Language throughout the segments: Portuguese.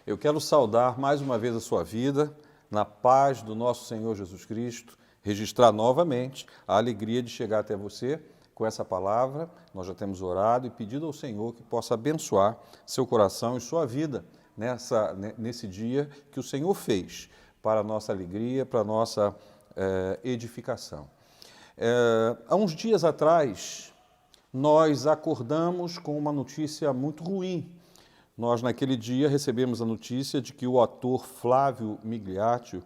Eu quero saudar mais uma vez a sua vida, na paz do nosso Senhor Jesus Cristo, registrar novamente a alegria de chegar até você com essa palavra. Nós já temos orado e pedido ao Senhor que possa abençoar seu coração e sua vida nesse dia que o Senhor fez para a nossa alegria, para a nossa edificação. Há uns dias atrás, nós acordamos com uma notícia muito ruim. Nós, naquele dia, recebemos a notícia de que o ator Flávio Migliaccio,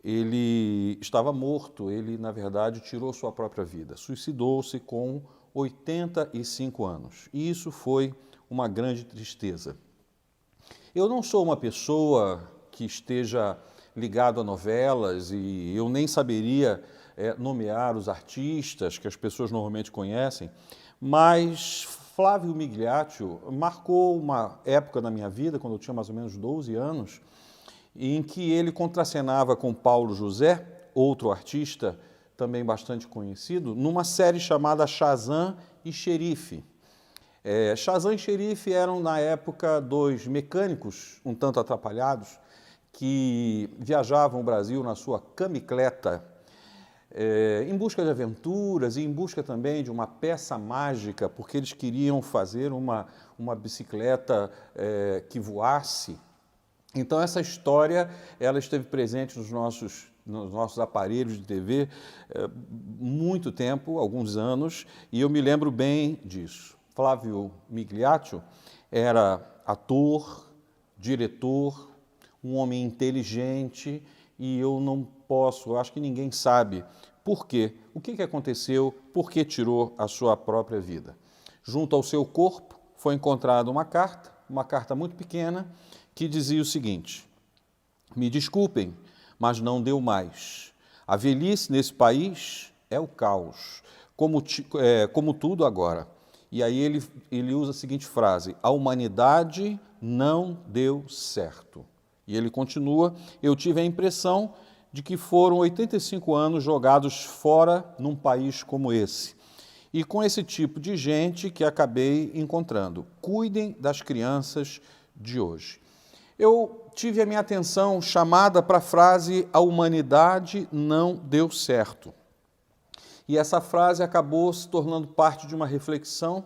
ele estava morto, ele, na verdade, tirou sua própria vida, suicidou-se com 85 anos. E isso foi uma grande tristeza. Eu não sou uma pessoa que esteja ligado a novelas e eu nem saberia nomear os artistas que as pessoas normalmente conhecem, mas Flávio Migliaccio marcou uma época na minha vida, quando eu tinha mais ou menos 12 anos, em que ele contracenava com Paulo José, outro artista também bastante conhecido, numa série chamada Shazam e Xerife. Shazam e Xerife eram, na época, dois mecânicos um tanto atrapalhados que viajavam o Brasil na sua camicleta em busca de aventuras e em busca também de uma peça mágica, porque eles queriam fazer uma bicicleta que voasse. Então, essa história ela esteve presente nos nossos aparelhos de TV muito tempo, alguns anos, e eu me lembro bem disso. Flávio Migliaccio era ator, diretor, um homem inteligente, e eu não posso, eu acho que ninguém sabe por quê, o que aconteceu, por que tirou a sua própria vida. Junto ao seu corpo foi encontrada uma carta muito pequena, que dizia o seguinte: me desculpem, mas não deu mais. A velhice nesse país é o caos, como tudo agora. E aí ele usa a seguinte frase: a humanidade não deu certo. E ele continua: eu tive a impressão de que foram 85 anos jogados fora num país como esse. E com esse tipo de gente que acabei encontrando. Cuidem das crianças de hoje. Eu tive a minha atenção chamada para a frase: a humanidade não deu certo. E essa frase acabou se tornando parte de uma reflexão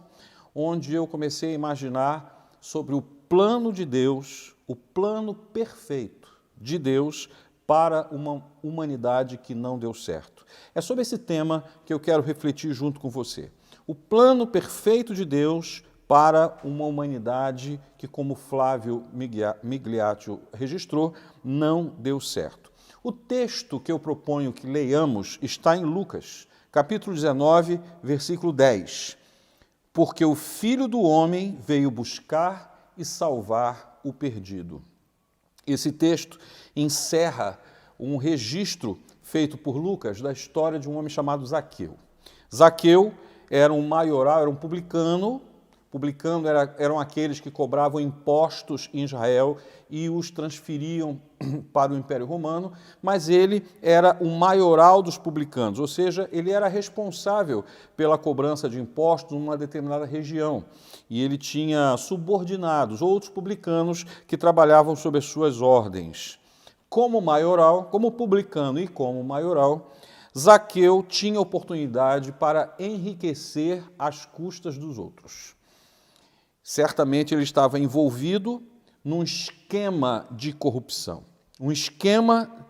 onde eu comecei a imaginar sobre o plano de Deus, o plano perfeito de Deus para uma humanidade que não deu certo. É sobre esse tema que eu quero refletir junto com você. O plano perfeito de Deus para uma humanidade que, como Flávio Migliaccio registrou, não deu certo. O texto que eu proponho que leiamos está em Lucas, capítulo 19, versículo 10. Porque o Filho do Homem veio buscar e salvar o perdido. Esse texto encerra um registro feito por Lucas da história de um homem chamado Zaqueu. Zaqueu era um maioral, era um publicano. Publicano eram aqueles que cobravam impostos em Israel e os transferiam para o Império Romano, mas ele era o maioral dos publicanos, ou seja, ele era responsável pela cobrança de impostos numa determinada região. E ele tinha subordinados, outros publicanos que trabalhavam sob as suas ordens. Como maioral, como publicano e como maioral, Zaqueu tinha oportunidade para enriquecer às custas dos outros. Certamente ele estava envolvido num esquema de corrupção, um esquema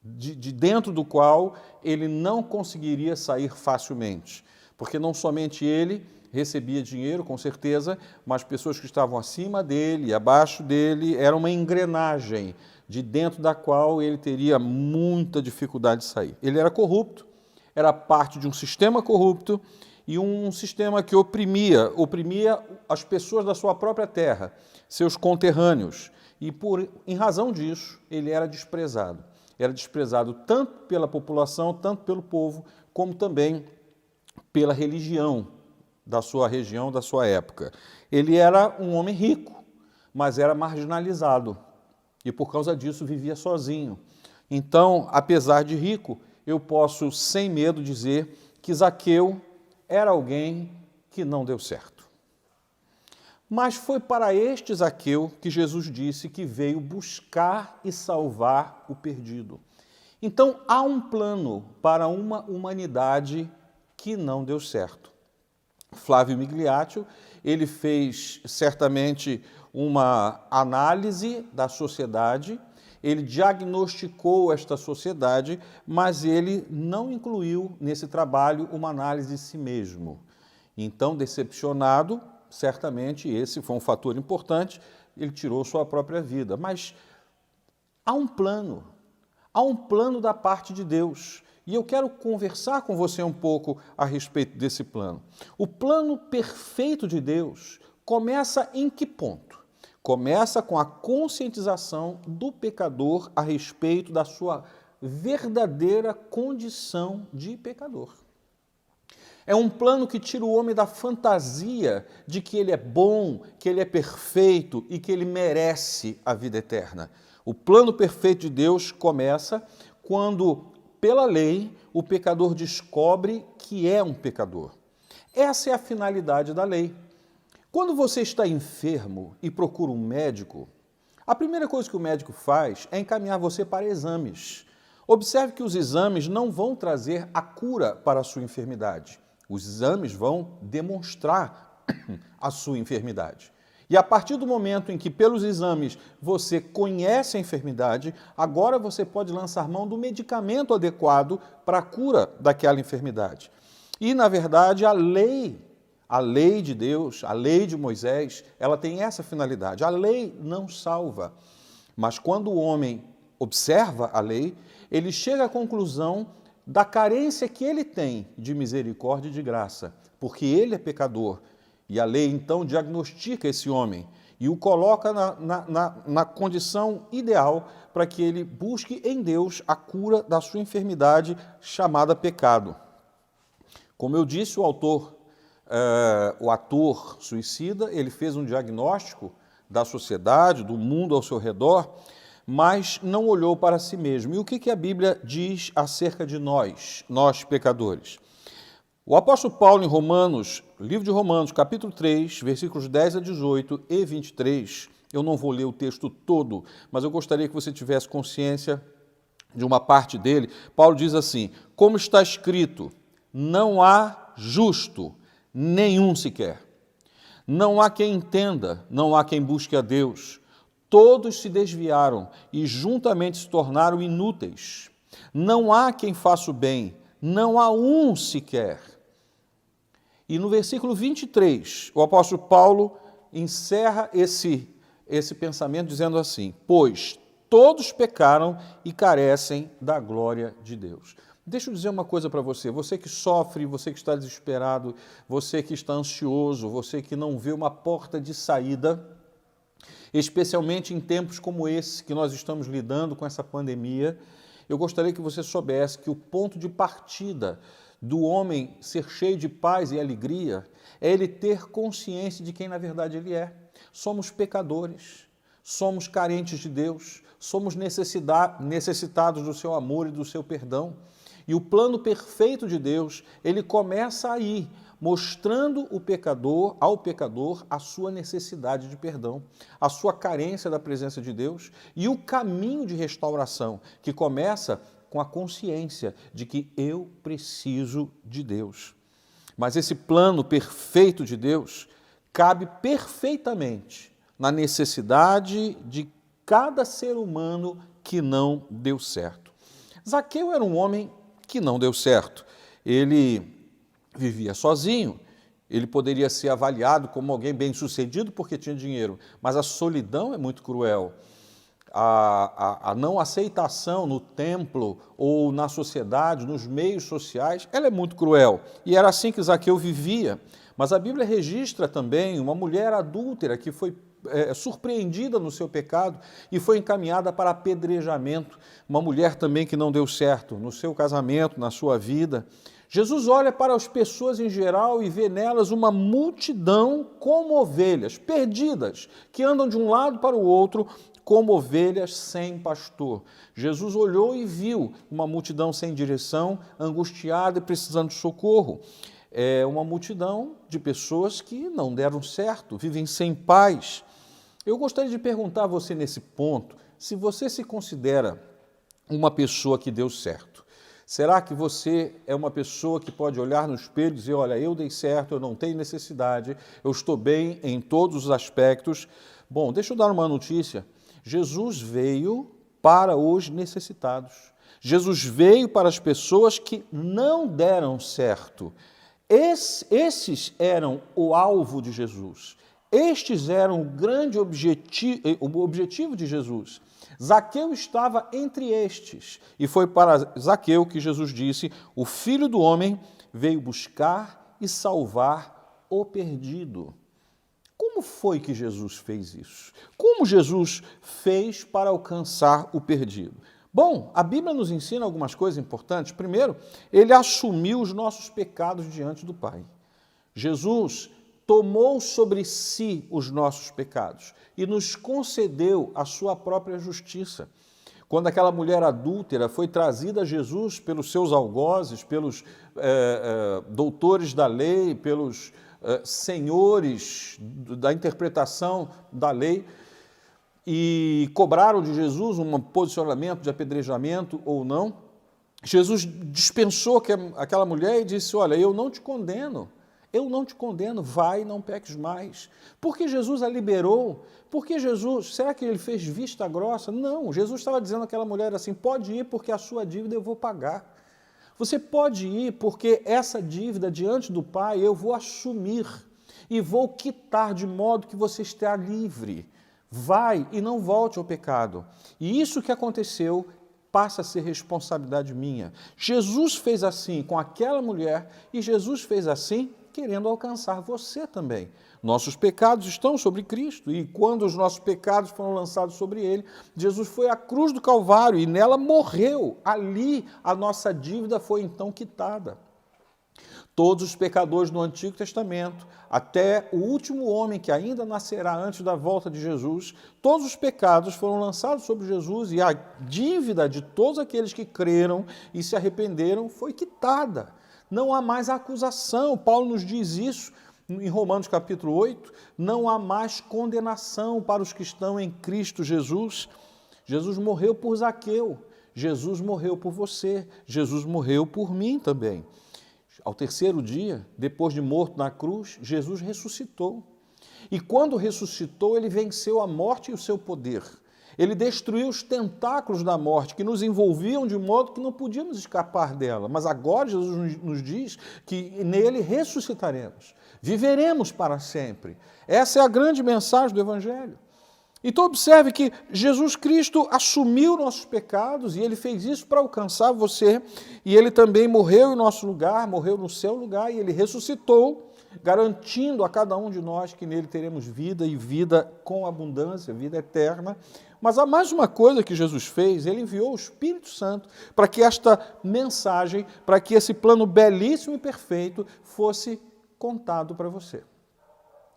de dentro do qual ele não conseguiria sair facilmente, porque não somente ele recebia dinheiro, com certeza, mas pessoas que estavam acima dele e abaixo dele, era uma engrenagem de dentro da qual ele teria muita dificuldade de sair. Ele era corrupto, era parte de um sistema corrupto, e um sistema que oprimia as pessoas da sua própria terra, seus conterrâneos. E em razão disso, ele era desprezado. Era desprezado tanto pela população, tanto pelo povo, como também pela religião da sua região, da sua época. Ele era um homem rico, mas era marginalizado. E por causa disso vivia sozinho. Então, apesar de rico, eu posso sem medo dizer que Zaqueu era alguém que não deu certo. Mas foi para este Zaqueu que Jesus disse que veio buscar e salvar o perdido. Então, há um plano para uma humanidade que não deu certo. Flávio Migliaccio, ele fez certamente uma análise da sociedade, ele diagnosticou esta sociedade, mas ele não incluiu nesse trabalho uma análise de si mesmo. Então, decepcionado, certamente esse foi um fator importante, ele tirou sua própria vida. Mas há um plano da parte de Deus. E eu quero conversar com você um pouco a respeito desse plano. O plano perfeito de Deus começa em que ponto? Começa com a conscientização do pecador a respeito da sua verdadeira condição de pecador. É um plano que tira o homem da fantasia de que ele é bom, que ele é perfeito e que ele merece a vida eterna. O plano perfeito de Deus começa quando, pela lei, o pecador descobre que é um pecador. Essa é a finalidade da lei. Quando você está enfermo e procura um médico, a primeira coisa que o médico faz é encaminhar você para exames. Observe que os exames não vão trazer a cura para a sua enfermidade. Os exames vão demonstrar a sua enfermidade. E a partir do momento em que, pelos exames, você conhece a enfermidade, agora você pode lançar mão do medicamento adequado para a cura daquela enfermidade. E, na verdade, a lei de Deus, a lei de Moisés, ela tem essa finalidade. A lei não salva, mas quando o homem observa a lei, ele chega à conclusão da carência que ele tem de misericórdia e de graça, porque ele é pecador. E a lei, então, diagnostica esse homem e o coloca na condição ideal para que ele busque em Deus a cura da sua enfermidade chamada pecado. Como eu disse, o ator suicida, ele fez um diagnóstico da sociedade, do mundo ao seu redor, mas não olhou para si mesmo. E o que a Bíblia diz acerca de nós pecadores? O apóstolo Paulo, em Romanos, livro de Romanos, capítulo 3, versículos 10 a 18 e 23, eu não vou ler o texto todo, mas eu gostaria que você tivesse consciência de uma parte dele. Paulo diz assim: como está escrito, não há justo, nenhum sequer. Não há quem entenda, não há quem busque a Deus. Todos se desviaram e juntamente se tornaram inúteis. Não há quem faça o bem, não há um sequer. E no versículo 23, o apóstolo Paulo encerra esse pensamento dizendo assim: pois todos pecaram e carecem da glória de Deus. Deixa eu dizer uma coisa para você, você que sofre, você que está desesperado, você que está ansioso, você que não vê uma porta de saída, especialmente em tempos como esse que nós estamos lidando com essa pandemia, eu gostaria que você soubesse que o ponto de partida do homem ser cheio de paz e alegria é ele ter consciência de quem na verdade ele é. Somos pecadores, somos carentes de Deus, somos necessitados do seu amor e do seu perdão. E o plano perfeito de Deus, ele começa aí, mostrando ao pecador a sua necessidade de perdão, a sua carência da presença de Deus e o caminho de restauração, que começa com a consciência de que eu preciso de Deus. Mas esse plano perfeito de Deus cabe perfeitamente na necessidade de cada ser humano que não deu certo. Zaqueu era um homem que não deu certo. Ele vivia sozinho, ele poderia ser avaliado como alguém bem-sucedido porque tinha dinheiro, mas a solidão é muito cruel. A não aceitação no templo ou na sociedade, nos meios sociais, ela é muito cruel. E era assim que Zaqueu vivia. Mas a Bíblia registra também uma mulher adúltera que foi surpreendida no seu pecado e foi encaminhada para apedrejamento. Uma mulher também que não deu certo no seu casamento, na sua vida. Jesus olha para as pessoas em geral e vê nelas uma multidão como ovelhas, perdidas, que andam de um lado para o outro como ovelhas sem pastor. Jesus olhou e viu uma multidão sem direção, angustiada e precisando de socorro. é uma multidão de pessoas que não deram certo, vivem sem paz. Eu gostaria de perguntar a você nesse ponto, se você se considera uma pessoa que deu certo. Será que você é uma pessoa que pode olhar no espelho e dizer, olha, eu dei certo, eu não tenho necessidade, eu estou bem em todos os aspectos? Bom, deixa eu dar uma notícia. Jesus veio para os necessitados. Jesus veio para as pessoas que não deram certo. Esses eram o alvo de Jesus. Estes eram o grande objetivo de Jesus. Zaqueu estava entre estes, e foi para Zaqueu que Jesus disse, o Filho do Homem veio buscar e salvar o perdido. Como foi que Jesus fez isso? Como Jesus fez para alcançar o perdido? Bom, a Bíblia nos ensina algumas coisas importantes. Primeiro, ele assumiu os nossos pecados diante do Pai. Jesus tomou sobre si os nossos pecados e nos concedeu a sua própria justiça. Quando aquela mulher adúltera foi trazida a Jesus pelos seus algozes, pelos doutores da lei, pelos senhores da interpretação da lei, e cobraram de Jesus um posicionamento de apedrejamento ou não, Jesus dispensou aquela mulher e disse, olha, eu não te condeno, vai e não peques mais. Porque Jesus a liberou? Porque Jesus, será que ele fez vista grossa? Não, Jesus estava dizendo àquela mulher assim, pode ir porque a sua dívida eu vou pagar. Você pode ir porque essa dívida diante do Pai eu vou assumir e vou quitar de modo que você esteja livre. Vai e não volte ao pecado. E isso que aconteceu passa a ser responsabilidade minha. Jesus fez assim com aquela mulher e Jesus fez assim querendo alcançar você também. Nossos pecados estão sobre Cristo e quando os nossos pecados foram lançados sobre Ele, Jesus foi à cruz do Calvário e nela morreu. Ali a nossa dívida foi então quitada. Todos os pecadores do Antigo Testamento, até o último homem que ainda nascerá antes da volta de Jesus, todos os pecados foram lançados sobre Jesus e a dívida de todos aqueles que creram e se arrependeram foi quitada. Não há mais acusação. Paulo nos diz isso em Romanos capítulo 8, não há mais condenação para os que estão em Cristo Jesus. Jesus morreu por Zaqueu, Jesus morreu por você, Jesus morreu por mim também. Ao terceiro dia, depois de morto na cruz, Jesus ressuscitou. E quando ressuscitou, ele venceu a morte e o seu poder. Ele destruiu os tentáculos da morte que nos envolviam de modo que não podíamos escapar dela. Mas agora Jesus nos diz que nele ressuscitaremos, viveremos para sempre. Essa é a grande mensagem do Evangelho. Então observe que Jesus Cristo assumiu nossos pecados e ele fez isso para alcançar você e ele também morreu em nosso lugar, morreu no seu lugar e ele ressuscitou, garantindo a cada um de nós que nele teremos vida e vida com abundância, vida eterna. Mas há mais uma coisa que Jesus fez, ele enviou o Espírito Santo para que esta mensagem, para que esse plano belíssimo e perfeito fosse contado para você.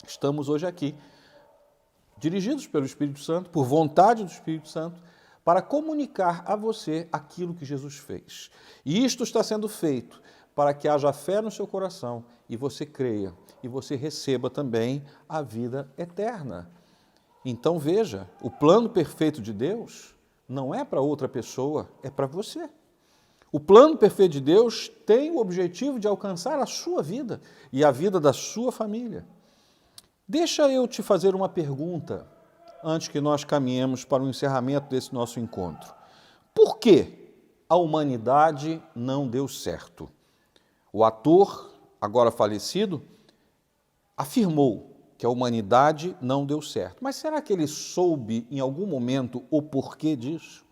Estamos hoje aqui, dirigidos pelo Espírito Santo, por vontade do Espírito Santo, para comunicar a você aquilo que Jesus fez. E isto está sendo feito para que haja fé no seu coração e você creia, e você receba também a vida eterna. Então veja, o plano perfeito de Deus não é para outra pessoa, é para você. O plano perfeito de Deus tem o objetivo de alcançar a sua vida e a vida da sua família. Deixa eu te fazer uma pergunta antes que nós caminhemos para o encerramento desse nosso encontro. Por que a humanidade não deu certo? O ator, agora falecido, afirmou que a humanidade não deu certo. Mas será que ele soube em algum momento o porquê disso?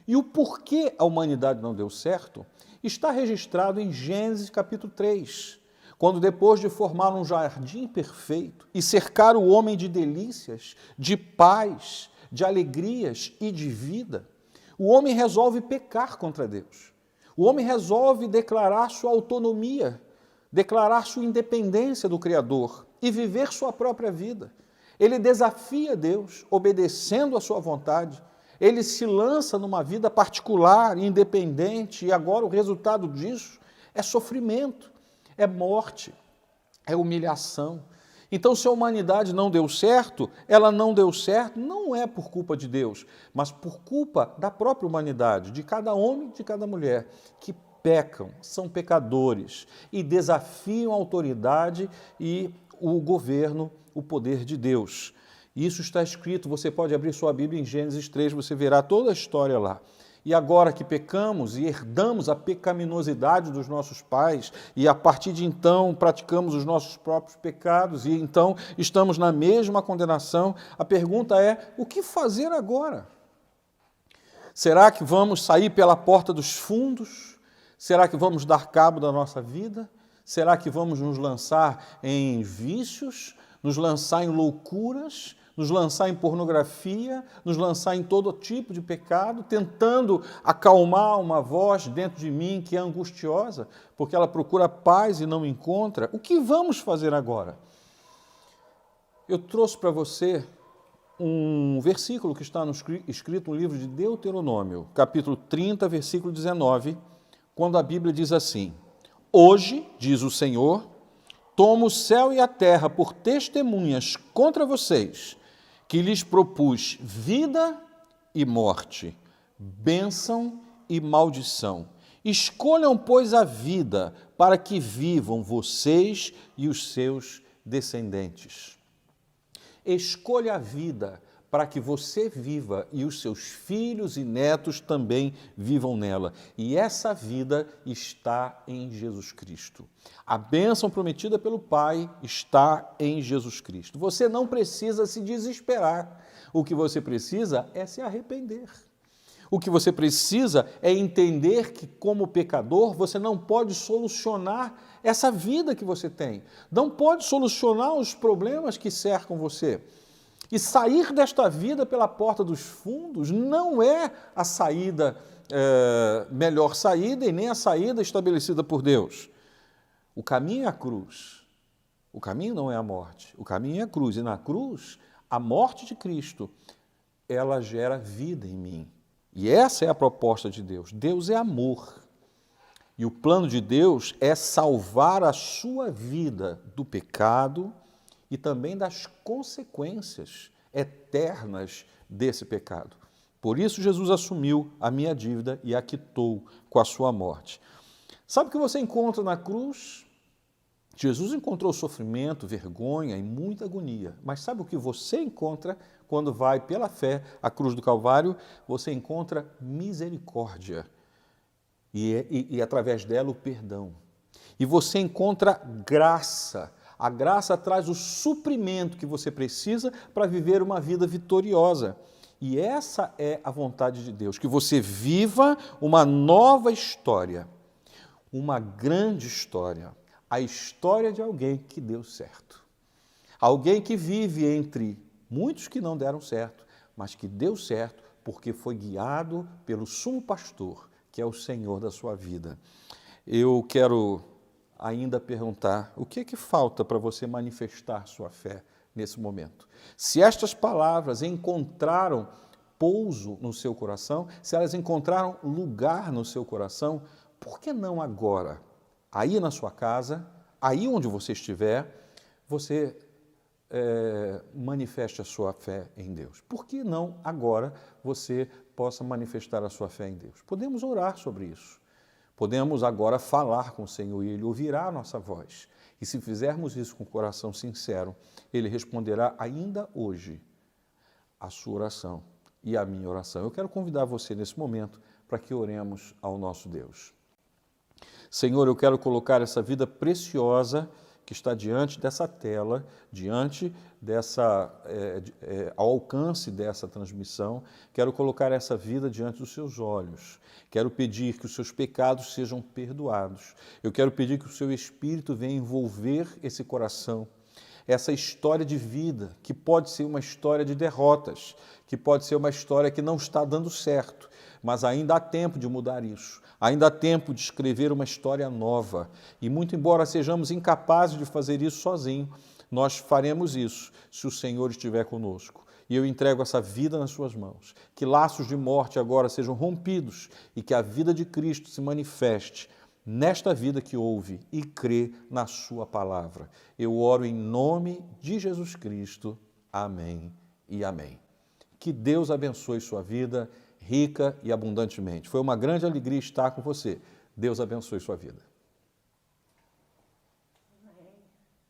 E o porquê a humanidade não deu certo está registrado em Gênesis capítulo 3, quando depois de formar um jardim perfeito e cercar o homem de delícias, de paz, de alegrias e de vida, o homem resolve pecar contra Deus. O homem resolve declarar sua autonomia, declarar sua independência do Criador e viver sua própria vida. Ele desafia Deus, obedecendo a sua vontade. Ele se lança numa vida particular, independente, e agora o resultado disso é sofrimento, é morte, é humilhação. Então, se a humanidade não deu certo, ela não deu certo não é por culpa de Deus, mas por culpa da própria humanidade, de cada homem, de cada mulher, que pecam, são pecadores e desafiam a autoridade e o governo, o poder de Deus. Isso está escrito, você pode abrir sua Bíblia em Gênesis 3, você verá toda a história lá. E agora que pecamos e herdamos a pecaminosidade dos nossos pais, e a partir de então praticamos os nossos próprios pecados, e então estamos na mesma condenação, a pergunta é: o que fazer agora? Será que vamos sair pela porta dos fundos? Será que vamos dar cabo da nossa vida? Será que vamos nos lançar em vícios, nos lançar em loucuras, nos lançar em pornografia, nos lançar em todo tipo de pecado, tentando acalmar uma voz dentro de mim que é angustiosa, porque ela procura paz e não encontra? O que vamos fazer agora? Eu trouxe para você um versículo que está escrito no livro de Deuteronômio, capítulo 30, versículo 19, quando a Bíblia diz assim: hoje, diz o Senhor, tomo o céu e a terra por testemunhas contra vocês, que lhes propus vida e morte, bênção e maldição. Escolham, pois, a vida, para que vivam vocês e os seus descendentes. Escolha a vida para que você viva e os seus filhos e netos também vivam nela. E essa vida está em Jesus Cristo. A bênção prometida pelo Pai está em Jesus Cristo. Você não precisa se desesperar. O que você precisa é se arrepender. O que você precisa é entender que, como pecador, você não pode solucionar essa vida que você tem. Não pode solucionar os problemas que cercam você. E sair desta vida pela porta dos fundos não é a saída, melhor saída e nem a saída estabelecida por Deus. O caminho é a cruz. O caminho não é a morte. O caminho é a cruz. E na cruz, a morte de Cristo, ela gera vida em mim. E essa é a proposta de Deus. Deus é amor. E o plano de Deus é salvar a sua vida do pecado e também das consequências eternas desse pecado. Por isso Jesus assumiu a minha dívida e a quitou com a sua morte. Sabe o que você encontra na cruz? Jesus encontrou sofrimento, vergonha e muita agonia. Mas sabe o que você encontra quando vai pela fé à cruz do Calvário? Você encontra misericórdia e através dela o perdão. E você encontra graça. A graça traz o suprimento que você precisa para viver uma vida vitoriosa. E essa é a vontade de Deus, que você viva uma nova história, uma grande história, a história de alguém que deu certo. Alguém que vive entre muitos que não deram certo, mas que deu certo porque foi guiado pelo sumo pastor, que é o Senhor da sua vida. Eu quero ainda perguntar, o que é que falta para você manifestar sua fé nesse momento? Se estas palavras encontraram pouso no seu coração, se elas encontraram lugar no seu coração, por que não agora, aí na sua casa, aí onde você estiver, você manifeste a sua fé em Deus? Por que não agora você possa manifestar a sua fé em Deus? Podemos orar sobre isso. Podemos agora falar com o Senhor e Ele ouvirá a nossa voz. E se fizermos isso com o coração sincero, Ele responderá ainda hoje a sua oração e a minha oração. Eu quero convidar você nesse momento para que oremos ao nosso Deus. Senhor, eu quero colocar essa vida preciosa que está diante dessa tela, diante ao alcance dessa transmissão, quero colocar essa vida diante dos seus olhos. Quero pedir que os seus pecados sejam perdoados. Eu quero pedir que o seu Espírito venha envolver esse coração, essa história de vida, que pode ser uma história de derrotas, que pode ser uma história que não está dando certo, mas ainda há tempo de mudar isso. Ainda há tempo de escrever uma história nova. E muito embora sejamos incapazes de fazer isso sozinho, nós faremos isso se o Senhor estiver conosco. E eu entrego essa vida nas suas mãos. Que laços de morte agora sejam rompidos e que a vida de Cristo se manifeste nesta vida que ouve e crê na sua palavra. Eu oro em nome de Jesus Cristo. Amém e amém. Que Deus abençoe sua vida rica e abundantemente. Foi uma grande alegria estar com você. Deus abençoe sua vida.